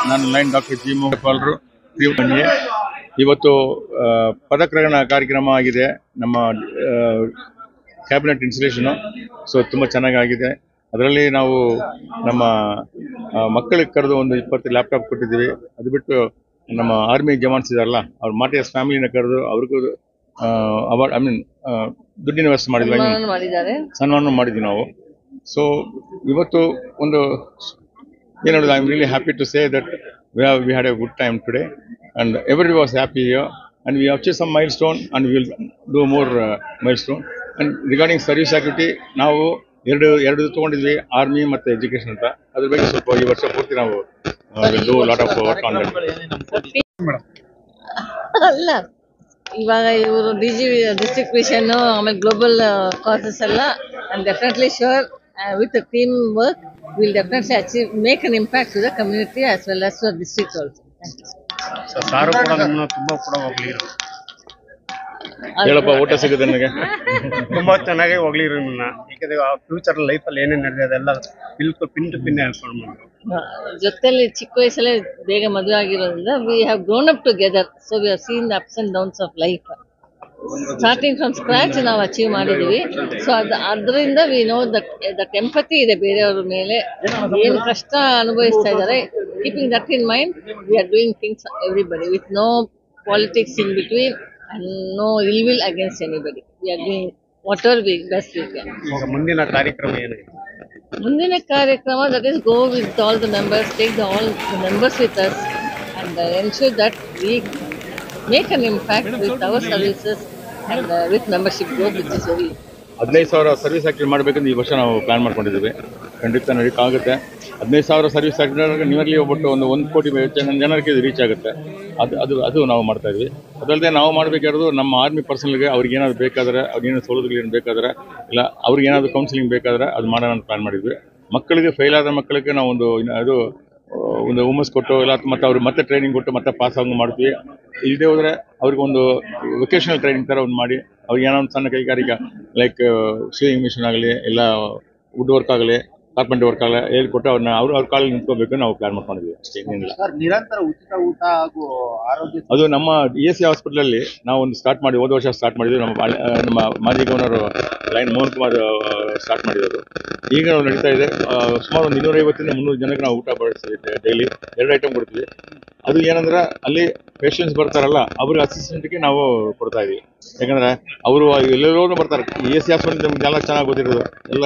ನಾನು lion doctor G ಮೋಹನ್ಪಾಲ್ರು ತ್ರಿವಂಡಿಗೆ ಇವತ್ತು ಪದಗ್ರಹಣ ಕಾರ್ಯಕ್ರಮ ಆಗಿದೆ. ನಮ್ಮ ಕ್ಯಾಬಿನೆಟ್ ಇನ್ಸ್ಟಾಲೇಷನು ತುಂಬ ಚೆನ್ನಾಗಿದೆ. ಅದರಲ್ಲಿ ನಾವು ನಮ್ಮ ಮಕ್ಕಳಿಗೆ ಕರೆದು ಒಂದು 20 ಲ್ಯಾಪ್ಟಾಪ್ ಕೊಟ್ಟಿದ್ದೀವಿ. ಅದು ಬಿಟ್ಟು ನಮ್ಮ ಆರ್ಮಿ ಜವಾನ್ಸ್ ಇದಾರಲ್ಲ ಅವ್ರ ಮಾಟಿಯಸ್ ಫ್ಯಾಮಿಲಿನ ಕರೆದು ಅವ್ರಿಗೂ ಅವಾರ್ಡ್ ದುಡ್ಡಿನ ವ್ಯವಸ್ಥೆ ಮಾಡಿದ್ವಿ, ಸನ್ಮಾನ ಮಾಡಿದ್ವಿ ನಾವು. ಸೊ ಇವತ್ತು ಒಂದು ಏನು ಹೇಳೋದು, I am really happy to say that we had a good time today and everybody was happy here and we have achieved some milestone and we will do more milestone. And regarding service activity ನಾವು ಎರಡು ತಗೊಂಡಿದ್ವಿ, army ಮತ್ತು education ಅಂತ. ಅದ್ರ ಬಗ್ಗೆ ಸ್ವಲ್ಪ ಈ ವರ್ಷ ಪೂರ್ತಿ ನಾವು do a lot of work on that. ಅಲ್ಲ ಇವಾಗ ಇವರು ಡಿಸ್ಟ್ರಿಕ್ಟ್ ವಿಷನ್ ಆಮೇಲೆ ಗ್ಲೋಬಲ್ ಕಾಸಸ್ ಎಲ್ಲ and definitely sure with the team work we'll definitely achieve make an impact to the community as well as to the district also. So ಸಾರು ಕೂಡ ನಮ್ಮನ್ನ ತುಂಬಾ ಕೂಡ ಹೋಗ್ಲಿರು ಹೇಳಪ್ಪ, ಊಟ ಸಿಗುತ್ತೆ ನನಗೆ ತುಂಬಾ ಚೆನ್ನಾಗಿ ಹೋಗ್ಲಿರು ನಿಮ್ಮನ್ನ. ಯಾಕಂದ್ರೆ ಫ್ಯೂಚರ್ ಲೈಫ್ ಅಲ್ಲಿ ಏನೇನು ನಡೆದಿದೆ ಅದೆಲ್ಲ ಬಿಲ್ಕುಲ್ ಪಿನ್ ಟು ಪಿನ್ ಹೇಳ್ಕೊಂಡು ಜೊತೆಲಿ ಚಿಕ್ಕ ವಯಸ್ಸಲ್ಲೇ ಬೇಗ ಮದುವೆ ಆಗಿರೋದ್ರಿಂದ we have grown up together, so we have seen the ups and downs of life. Starting from scratch ನಾವು ಅಚೀವ್ ಮಾಡಿದೀವಿ. ಸೊ ಅದರಿಂದ ವಿ ನೋ ದಟ್ ಎಂಪತಿ ಇದೆ ಬೇರೆಯವ್ರ ಮೇಲೆ, ಏನು ಕಷ್ಟ ಅನುಭವಿಸ್ತಾ ಇದ್ದಾರೆ. Keeping that in mind we are doing things everybody with no politics in between and no ill will against anybody. We are doing whatever we best we can. ಮುಂದಿನ ಕಾರ್ಯಕ್ರಮ ಏನಿದೆ? ಮುಂದಿನ ಕಾರ್ಯಕ್ರಮ that is go with all the members, take all the members with us and ensure that we make an impact with our services and with membership growth, which is very 15,000 service active ಮಾಡಬೇಕಂತ ಈ ವರ್ಷ ನಾವು plan ಮಾಡ್ಕೊಂಡಿದ್ದೀವಿ. ಖಂಡಿತ ನಡೀಕಾಗುತ್ತೆ. 15,000 service active nearly ಒಬ್ಬಟ್ಟು ಒಂದು 1 ಕೋಟಿ ಜನರಿಗೆ ರೀಚ್ ಆಗುತ್ತೆ. ಅದು ನಾವು ಮಾಡ್ತಾ ಇದ್ವಿ. ಅದಲ್ಲದೆ ನಾವು ಮಾಡಬೇಕಾಗಿರೋದು ನಮ್ಮ ಆರ್ಮಿ ಪರ್ಸನಲ್ಗೆ ಅವ್ರಿಗೆ ಏನಾದ್ರು ಬೇಕಾದ್ರೆ, ಅವ್ರಿಗೇನು ಸೌಲಭ್ಯಗಳು ಬೇಕಾದ್ರೆ, ಇಲ್ಲ ಅವ್ರಿಗೆ ಏನಾದರೂ ಕೌನ್ಸಿಲಿಂಗ್ ಬೇಕಾದ್ರೆ ಅದು ಮಾಡೋಣ ಅಂತ ಪ್ಲಾನ್ ಮಾಡಿದ್ವಿ. ಮಕ್ಕಳಿಗೆ ಫೇಲ್ ಆದ ಮಕ್ಕಳಿಗೆ ನಾವು ಒಂದು ಹುಮ್ಮಸ್ ಕೊಟ್ಟು ಇಲ್ಲ ಮತ್ತೆ ಅವ್ರಿಗೆ ಮತ್ತೆ ಟ್ರೈನಿಂಗ್ ಕೊಟ್ಟು ಮತ್ತೆ ಪಾಸ್ ಆಗಿ ಮಾಡ್ತೀವಿ. ಇಲ್ಲದೆ ಹೋದರೆ ಅವ್ರಿಗೆ ಒಂದು ವೊಕೇಶನಲ್ ಟ್ರೈನಿಂಗ್ ಥರ ಒಂದು ಮಾಡಿ ಅವ್ರಿಗೆ ಏನೋ ಒಂದು ಸಣ್ಣ ಕೈಗಾರಿಕೆ ಲೈಕ್ ಸೇವಿಂಗ್ ಮಿಷನ್ ಆಗಲಿ, ಇಲ್ಲ ವುಡ್ ವರ್ಕ್ ಆಗಲಿ, ಕಾರ್ಪೆಂಟರ್ ವರ್ಕ್ ಆಗಲಿ ಹೇಳ್ಕೊಟ್ಟು ಅವ್ರ ಕಾಲಲ್ಲಿ ನಿಂತ್ಕೋಬೇಕು ನಾವು ಪ್ಲಾನ್ ಮಾಡ್ಕೊಂಡಿದ್ವಿ. ಅಷ್ಟೇ, ಏನಿಲ್ಲ. ನಿರಂತರ ಉಚಿತ ಊಟ ಹಾಗೂ ಆರೋಗ್ಯ ಅದು ನಮ್ಮ ESC ಹಾಸ್ಪಿಟಲಲ್ಲಿ ನಾವು ಒಂದು ಸ್ಟಾರ್ಟ್ ಮಾಡಿ ಹೋದ ವರ್ಷ ಸ್ಟಾರ್ಟ್ ಮಾಡಿದ್ವಿ. ನಮ್ಮ ಮಾಜಿ governor lion Mohan Kumar start ಮಾಡಿರೋದು. ಈಗ ನಾವು ನಡೀತಾ ಇದೆ. ಸುಮಾರು ಒಂದು 250 300 ಜನಕ್ಕೆ ನಾವು ಊಟ ಬಡಿಸ್ತೀವಿ. ಡೈಲಿ 2 ಐಟಮ್ ಕೊಡ್ತೀವಿ. ಅದು ಏನಂದ್ರೆ ಅಲ್ಲಿ ಪೇಷಂಟ್ಸ್ ಬರ್ತಾರಲ್ಲ ಅವ್ರಿಗೆ ಅಸಿಸ್ಟೆಂಟ್ಗೆ ನಾವು ಕೊಡ್ತಾ ಇದೀವಿ. ಯಾಕಂದ್ರೆ ಅವರು ಎಲ್ಲೆಲ್ಲೋ ಬರ್ತಾರೆ. ESC ಹಾಸ್ಪಿಟಲ್ ನಮ್ಗೆ ಎಲ್ಲ ಚೆನ್ನಾಗಿ ಗೊತ್ತಿರೋದು. ಎಲ್ಲ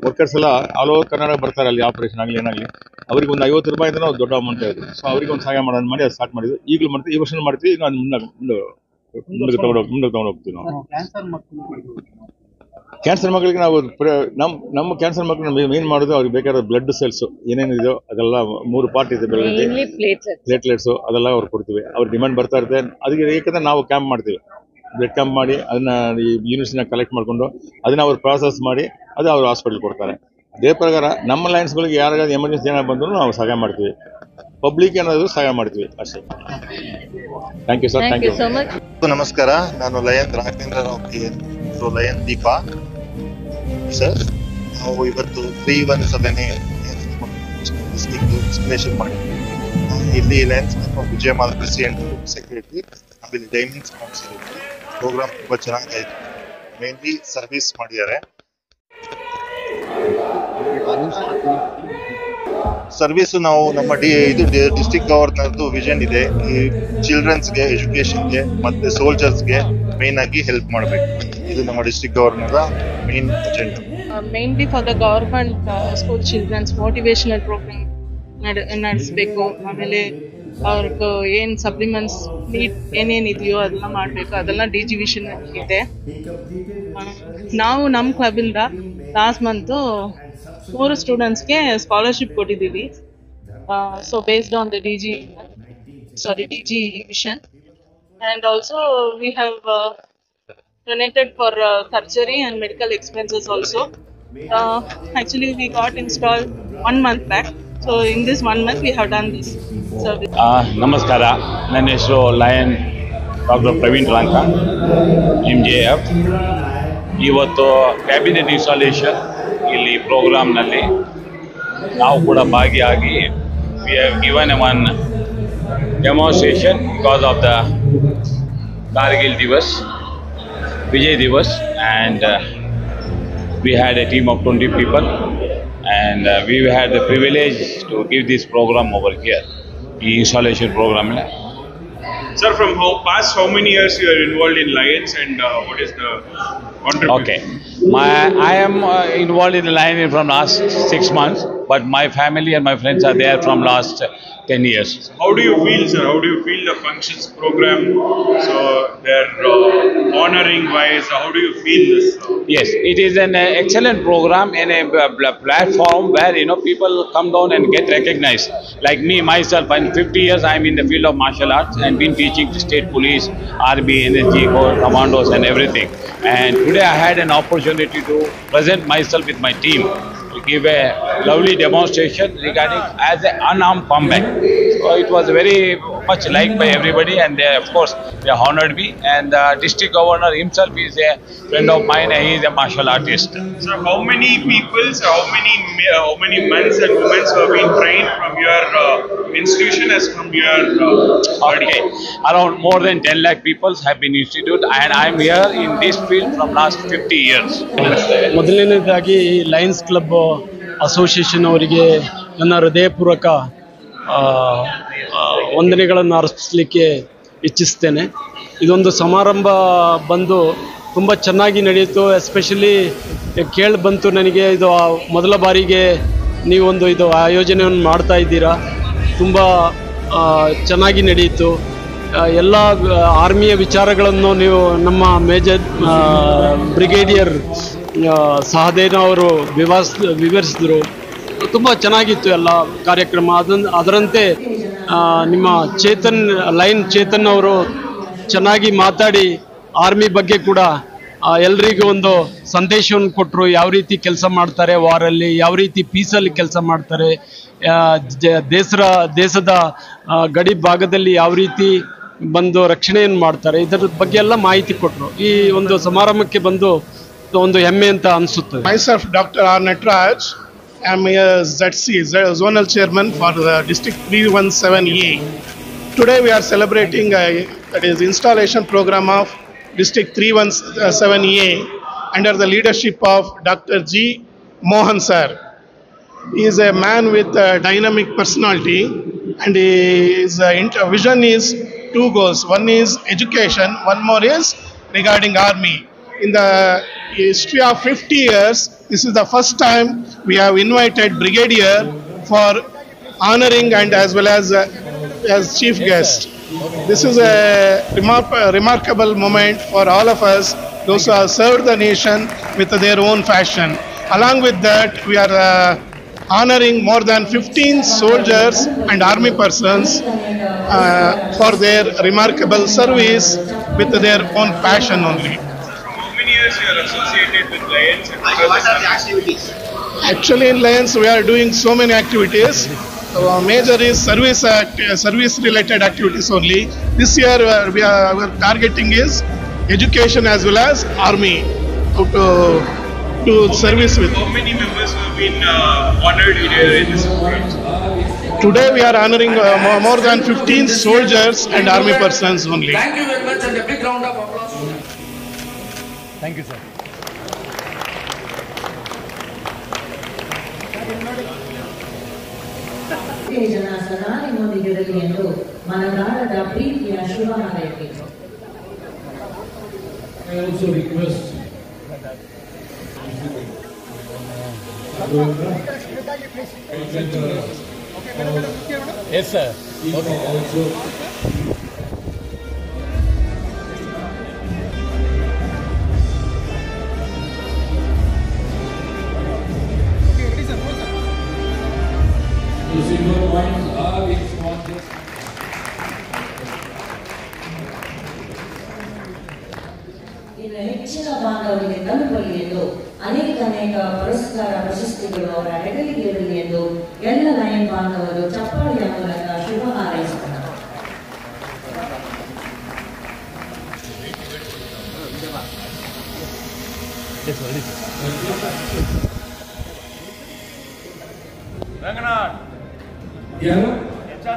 ವರ್ಕರ್ಸ್ ಎಲ್ಲ ಆಲ್ ಓವರ್ ಕರ್ನಾಟಕ ಬರ್ತಾರೆ. ಅಲ್ಲಿ ಆಪರೇಷನ್ ಆಗಲಿ ಏನಾಗಲಿ ಅವ್ರಿಗೆ ಒಂದು 50 ರೂಪಾಯಿ ಅಂತ ದೊಡ್ಡ ಅಮೌಂಟ್ ಇದೆ. ಸೊ ಅವ್ರಿಗೆ ಒಂದು ಸಹಾಯ ಮಾಡೋದು ಮಾಡಿ ಅದು ಸ್ಟಾರ್ಟ್ ಮಾಡಿದ್ವಿ. ಈಗಲೂ ಮಾಡ್ತೀವಿ, ಈ ವರ್ಷ ಮಾಡ್ತೀವಿ. ಈಗ ಮುಂದೆ ತಗೊಂಡು ಹೋಗ್ತೀವಿ ನಾವು. ಕ್ಯಾನ್ಸರ್ ಮಕ್ಕಳಿಗೆ ನಾವು ನಮ್ಮ ಕ್ಯಾನ್ಸರ್ ಮಕ್ಕಳು ಮೇನ್ ಮಾಡೋದು ಅವ್ರಿಗೆ ಬೇಕಾದ ಬ್ಲಡ್ ಸೆಲ್ಸ್ ಏನೇನಿದೆಯೋ ಅದೆಲ್ಲ 3 ಪಾರ್ಟ್ ಇದೆ. ಪ್ಲೇಟ್ಲೆಟ್ಸು ಅದೆಲ್ಲ ಅವ್ರು ಕೊಡ್ತೀವಿ. ಅವ್ರ ಡಿಮ್ಯಾಂಡ್ ಬರ್ತಾ ಇರುತ್ತೆ. ಅದಕ್ಕೆ ಏಕೆಂದ್ರೆ ನಾವು ಕ್ಯಾಂಪ್ ಮಾಡ್ತೀವಿ, ಬ್ಲಡ್ ಕ್ಯಾಂಪ್ ಮಾಡಿ ಅದನ್ನ ಈ ಯೂನಿಟ್ಸ್ನ ಕಲೆಕ್ಟ್ ಮಾಡಿಕೊಂಡು ಅದನ್ನ ಅವ್ರು ಪ್ರಾಸೆಸ್ ಮಾಡಿ ಅದು ಅವ್ರು ಹಾಸ್ಪಿಟಲ್ ಕೊಡ್ತಾರೆ. ಅದೇ ಪ್ರಕಾರ ನಮ್ಮ ಲೈನ್ಸ್ಗಳಿಗೆ ಯಾರಿಗಾದ್ರು ಎಮರ್ಜೆನ್ಸಿ ಏನಾದ್ರು ಬಂದರೂ ನಾವು ಸಹಾಯ ಮಾಡ್ತೀವಿ. ಪಬ್ಲಿಕ್ ಏನಾದರೂ ಸಹಾಯ ಮಾಡ್ತೀವಿ ಅಷ್ಟೇ. Thank you sir. Thank you so much. ನಮಸ್ಕಾರ, ನಾನು lion Raghavendra Rao lion Deepa sir. ನಾವು ಇವತ್ತು 317 ಇನ್ಸ್ಟಾಲೇಷನ್ ಮಾಡಿದ್ವಿ. ಇಲ್ಲಿ lions Vijaya mall president secretary, ಆಮೇಲೆ ಡೈಮಂಡ್ಸ್ ಕೌನ್ಸಿಲ್ ಪ್ರೋಗ್ರಾಮ್ ತುಂಬಾ ಚೆನ್ನಾಗಾಯ್ತು. ಮೇನ್ಲಿ ಸರ್ವಿಸ್ ಮಾಡಿದ್ದಾರೆ. ಸರ್ವಿಸ್ ನಾವು ನಮ್ಮ ಡಿಸ್ಟ್ರಿಕ್ಟ್ ಗವರ್ನರ್ದು ವಿಷನ್ ಇದೆ. ಈ ಚಿಲ್ಡ್ರನ್ಸ್ಗೆ, ಎಜುಕೇಶನ್ಗೆ ಮತ್ತೆ ಸೋಲ್ಜರ್ಸ್ಗೆ ಮೇನ್ ಆಗಿ ಹೆಲ್ಪ್ ಮಾಡಬೇಕು. ಇದು ನಮ್ಮ district governor main agenda. Mainly for the government school childrens motivational program ನಡೆಸಬೇಕು. ಆಮೇಲೆ ಅವ್ರಿಗೆ ಏನು ಸಪ್ಲಿಮೆಂಟ್ಸ್ ನೀಡ್ ಏನೇನಿದೆಯೋ ಅದೆಲ್ಲ ಮಾಡಬೇಕು. ಅದೆಲ್ಲ DG ವಿಷನ್ ಇದೆ. ನಾವು ನಮ್ಮ ಕ್ಲಬ್ಬಿಂದ ಲಾಸ್ಟ್ ಮಂತು 3 ಸ್ಟೂಡೆಂಟ್ಸ್ಗೆ ಸ್ಕಾಲರ್ಶಿಪ್ ಕೊಟ್ಟಿದ್ದೀವಿ. So based on the DG vision. And also we have donated for surgery and medical expenses also. Actually we got installed 1 month back. So in this 1 month we have done this service. ನಮಸ್ಕಾರ, ನನ್ನ ಹೆಸರು lion doctor Praveen ರಾಂಕ, MJF. ಇವತ್ತು cabinet installation ಇಲ್ಲಿ ಪ್ರೋಗ್ರಾಮ್ನಲ್ಲಿ ನಾವು ಕೂಡ ಭಾಗಿಯಾಗಿ we have given one demonstration because of the Kargil Divas, Vijay Divas, and we had a team of 20 people, and we had the privilege to give this program over here, the installation program. Sir, from how many years you are involved in Lions, and what is the contribution? Okay, I am involved in the Lion from last 6 months, but my family and my friends are there from last 10 years. How do you feel, sir? How do you feel the functions program? So they're honoring wise. How do you feel this? Yes, it is an excellent program and a platform where people come down and get recognized. Like me myself, in 50 years I am in the field of martial arts and been teaching the state police, army, NSG, commandos and everything. And today I had an opportunity to present myself with my team to give a lovely demonstration regarding as an unarmed combat. So it was very much liked by everybody, and they, of course, they honored me. And the district governor himself is a friend of mine, and he is a martial artist. So how many people, how many men and women who have been trained from your institution as from your Okay, around more than 10 lakh people have been instituted, and I am here in this field from last 50 years. ಮೊದಲನೇದಾಗಿ Lions club association ಅವರಿಗೆ ನನ್ನ ಹೃದಯಪೂರ್ವಕ ವಂದನೆಗಳನ್ನು ಅರ್ಪಿಸಲಿಕ್ಕೆ ಇಚ್ಛಿಸ್ತೇನೆ. ಇದೊಂದು ಸಮಾರಂಭ ಬಂದು ತುಂಬ ಚೆನ್ನಾಗಿ ನಡೆಯಿತು. ಎಸ್ಪೆಷಲಿ ಕೇಳಿ ಬಂತು ನನಗೆ, ಇದು ಮೊದಲ ಬಾರಿಗೆ ನೀವೊಂದು ಇದು ಆಯೋಜನೆಯನ್ನು ಮಾಡ್ತಾ ಇದ್ದೀರಾ, ತುಂಬ ಚೆನ್ನಾಗಿ ನಡೆಯಿತು. ಎಲ್ಲ ಆರ್ಮಿಯ ವಿಚಾರಗಳನ್ನು ನೀವು ನಮ್ಮ ಮೇಜರ್ ಬ್ರಿಗೇಡಿಯರ್ ಸಹದೇನ ಅವರು ವಿವರಿಸಿದರು. ತುಂಬ ಚೆನ್ನಾಗಿತ್ತು ಎಲ್ಲ ಕಾರ್ಯಕ್ರಮ. ಅದರಂತೆ ನಿಮ್ಮ ಲಯನ್ ಚೇತನ್ ಅವರು ಚೆನ್ನಾಗಿ ಮಾತಾಡಿ ಆರ್ಮಿ ಬಗ್ಗೆ ಕೂಡ ಎಲ್ರಿಗೂ ಒಂದು ಸಂದೇಶವನ್ನು ಕೊಟ್ಟರು. ಯಾವ ರೀತಿ ಕೆಲಸ ಮಾಡ್ತಾರೆ ವಾರಲ್ಲಿ, ಯಾವ ರೀತಿ ಪೀಸಲ್ಲಿ ಕೆಲಸ ಮಾಡ್ತಾರೆ, ದೇಶದ ಗಡಿ ಭಾಗದಲ್ಲಿ ಯಾವ ರೀತಿ ಬಂದು ರಕ್ಷಣೆಯನ್ನು ಮಾಡ್ತಾರೆ, ಇದರ ಬಗ್ಗೆ ಎಲ್ಲ ಮಾಹಿತಿ ಕೊಟ್ಟರು. ಈ ಒಂದು ಸಮಾರಂಭಕ್ಕೆ ಬಂದು ಒಂದು ಹೆಮ್ಮೆ ಅಂತ ಅನಿಸುತ್ತದೆ. Myself, Dr. R. Natraj, I am a ZC, Zonal Chairman for the District 317A. Today we are celebrating that is installation program of District 317A under the leadership of Dr. G. Mohan sir. He is a man with a dynamic personality, and his vision is two goals. One is education, one more is regarding army. In the history of 50 years, this is the first time we have invited brigadier for honoring and as well as chief guest. This is a remarkable moment for all of us, those who have served the nation with their own fashion. Along with that, we are honoring more than 15 soldiers and army persons for their remarkable service with their own passion only. How many years you are associated with Lions? What are the activities? Actually, in Lions, we are doing so many activities. Major is service-related activities only. This year, our targeting is education as well as army to service with. How many members have been honored in this event? Today, we are honoring more than 15 soldiers and army persons only. Thank you very much, and a big round of applause. Thank you, sir. ಜನ ಸದಾ ನಿಮ್ಮೊಂದಿಗಿರಲಿ ಎಂದು ಮನದಾಳದ ಪ್ರೀತಿಯ ಶುಭ ಹಾರೈಕೆ. I also request Yes, sir. Okay. Also the silver coins are being sponsored. ಇನ್ನು ಹೆಚ್ಚಿನ ಬಾಂಧವರಿಗೆ ತಲುಪಲಿ ಎಂದು ಅನೇಕ ಪುರಸ್ಕಾರ ಪ್ರಶಸ್ತಿಗಳು ಅವರ ಹೆಗಲಿಗೆ ಇರಲಿ ಎಂದು ಎಲ್ಲ ಲಯನ್ ಬಾಂಧವರು ಚಪ್ಪಾಳೆಯ ಮೂಲಕ ಶುಭ ಹಾರೈಸಿದರು. Ranganat. ಯಾರು?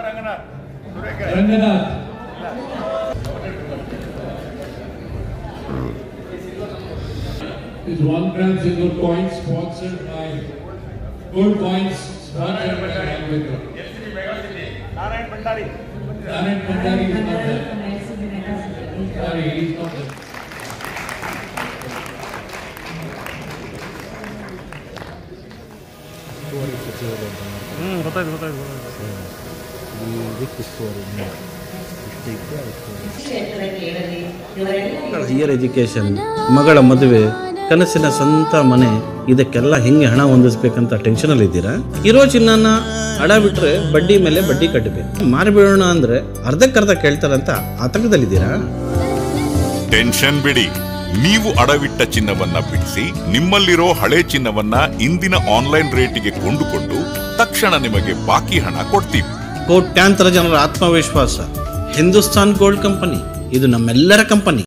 Ranganath. Is 1 gram silver coin sponsored by Gold Coins sponsored by Rangvitra. Narayan Bhandari is not there. Sorry, he is not there. Higher education, ಮಗಳ ಮದುವೆ, ಕನಸಿನ ಸ್ವಂತ ಮನೆ, ಇದಕ್ಕೆಲ್ಲ ಹೆಂಗೆ ಹಣ ಹೊಂದಿಸ್ಬೇಕಂತ ಟೆನ್ಷನಲ್ಲಿ ಇದ್ದೀರಾ? ಇರೋ ಚಿನ್ನನ ಅಡ ಬಿಟ್ರೆ ಬಡ್ಡಿ ಮೇಲೆ ಬಡ್ಡಿ ಕಟ್ಟಬೇಕು. ಮಾರಿಬಿಡೋಣ ಅಂದ್ರೆ ಅರ್ಧಕ್ಕರ್ಧ ಕೇಳ್ತಾರಂತ ಆತಂಕದಲ್ಲಿದ್ದೀರಾ? ಟೆನ್ಷನ್ ಬಿಡಿ, ನೀವು ಅಡವಿಟ್ಟ ಚಿನ್ನವನ್ನ ಬಿಡಿಸಿ ನಿಮ್ಮಲ್ಲಿರೋ ಹಳೆ ಚಿನ್ನವನ್ನ ಇಂದಿನ ಆನ್ಲೈನ್ ರೇಟಿಗೆ ಕೊಂಡುಕೊಂಡು ತಕ್ಷಣ ನಿಮಗೆ ಬಾಕಿ ಹಣ ಕೊಡ್ತೀವಿ. ಕೋಟ್ಯಾಂತರ ಜನರ ಆತ್ಮವಿಶ್ವಾಸ ಹಿಂದೂಸ್ತಾನ್ ಗೋಲ್ಡ್ ಕಂಪನಿ, ಇದು ನಮ್ಮೆಲ್ಲರ ಕಂಪನಿ.